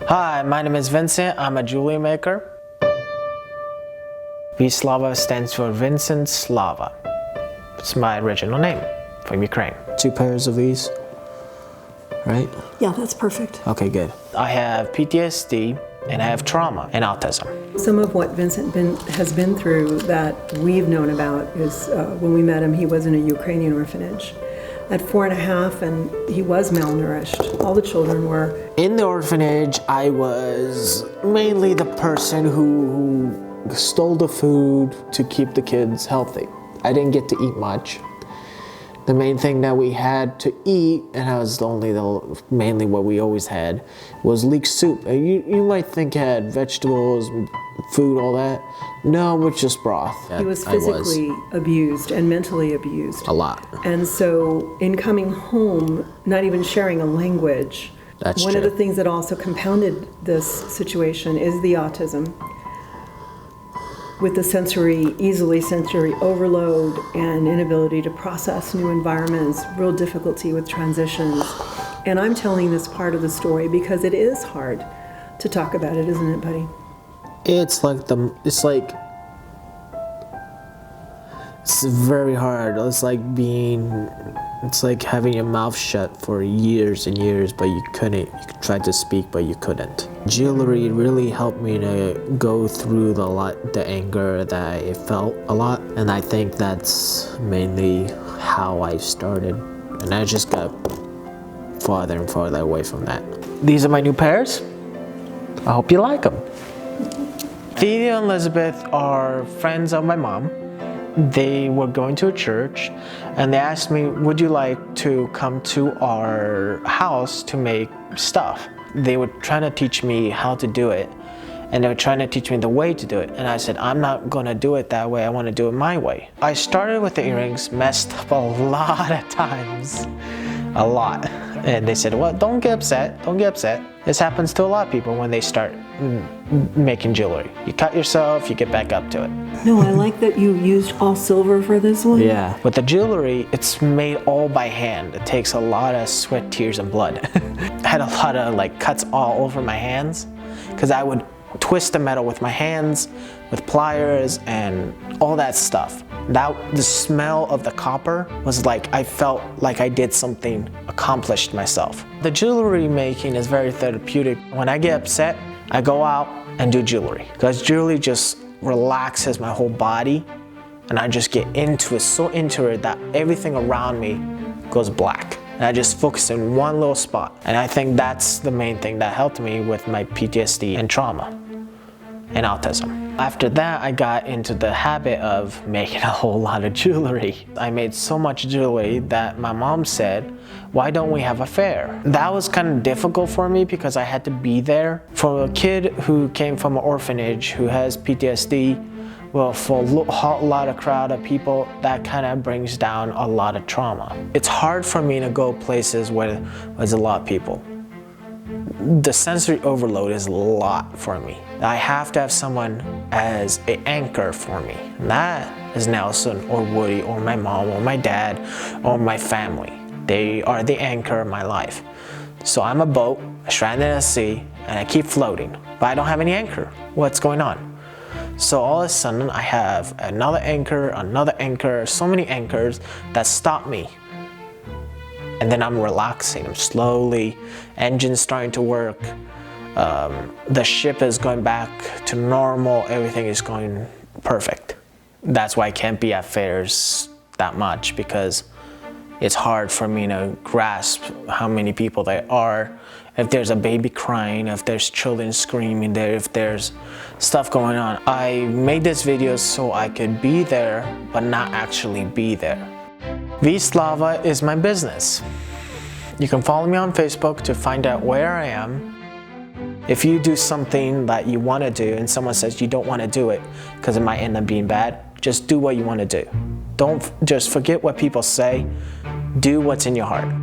Hi, my name is Vincent. I'm a jewelry maker. Salva stands for Vincent Salva. It's my original name from Ukraine. 2 pairs of these, right? Yeah, that's perfect. Okay, good. I have PTSD and I have trauma and autism. Some of what Vincent has been through that we've known about is when we met him, he was in a Ukrainian orphanage. At 4.5, and he was malnourished. All the children were. In the orphanage, I was mainly the person who stole the food to keep the kids healthy. I didn't get to eat much. The main thing that we had to eat, and that was mainly what we always had, was leek soup. You might think it had vegetables, food, all that. No, it was just broth. He was physically abused and mentally abused. A lot. And so in coming home, not even sharing a language, one of the things that also compounded this situation is the autism. With the easily sensory overload and inability to process new environments, real difficulty with transitions. And I'm telling this part of the story because it is hard to talk about it, isn't it, buddy? It's very hard. It's like having your mouth shut for years and years, but you couldn't. You tried to speak, but you couldn't. Jewelry really helped me to go through the anger that I felt a lot, and I think that's mainly how I started. And I just got farther and farther away from that. These are my new pairs. I hope you like them. Thea and Elizabeth are friends of my mom. They were going to a church and they asked me, would you like to come to our house to make stuff? They were trying to teach me how to do it, and they were trying to teach me the way to do it. And I said, I'm not gonna do it that way, I wanna do it my way. I started with the earrings, messed up a lot of times, a lot. And they said, well, don't get upset, don't get upset. This happens to a lot of people when they start making jewelry. You cut yourself, you get back up to it. No, I like that you used all silver for this one. Yeah, with the jewelry, it's made all by hand. It takes a lot of sweat, tears, and blood. I had a lot of cuts all over my hands because I would twist the metal with my hands, with pliers, and all that stuff. The smell of the copper was I felt like I did something, accomplished myself. The jewelry making is very therapeutic. When I get upset, I go out and do jewelry because jewelry just relaxes my whole body, and I just get into it, so into it that everything around me goes black. And I just focus in one little spot. And I think that's the main thing that helped me with my PTSD and trauma and autism. After that, I got into the habit of making a whole lot of jewelry. I made so much jewelry that my mom said, why don't we have a fair? That was kind of difficult for me because I had to be there. For a kid who came from an orphanage who has PTSD, well, for a lot of crowd of people, that kind of brings down a lot of trauma. It's hard for me to go places where there's a lot of people. The sensory overload is a lot for me. I have to have someone as an anchor for me. And that is Nelson or Woody or my mom or my dad or my family. They are the anchor of my life. So I'm a boat stranded in the sea and I keep floating, but I don't have any anchor. What's going on? So all of a sudden I have another anchor, so many anchors that stop me. And then I'm relaxing, I'm slowly, engine's starting to work, the ship is going back to normal, everything is going perfect. That's why I can't be at fairs that much, because it's hard for me to grasp how many people there are. If there's a baby crying, if there's children screaming there, if there's stuff going on. I made this video so I could be there, but not actually be there. Salva is my business. You can follow me on Facebook to find out where I am. If you do something that you want to do and someone says you don't want to do it because it might end up being bad, just do what you want to do. Don't just forget what people say. Do what's in your heart.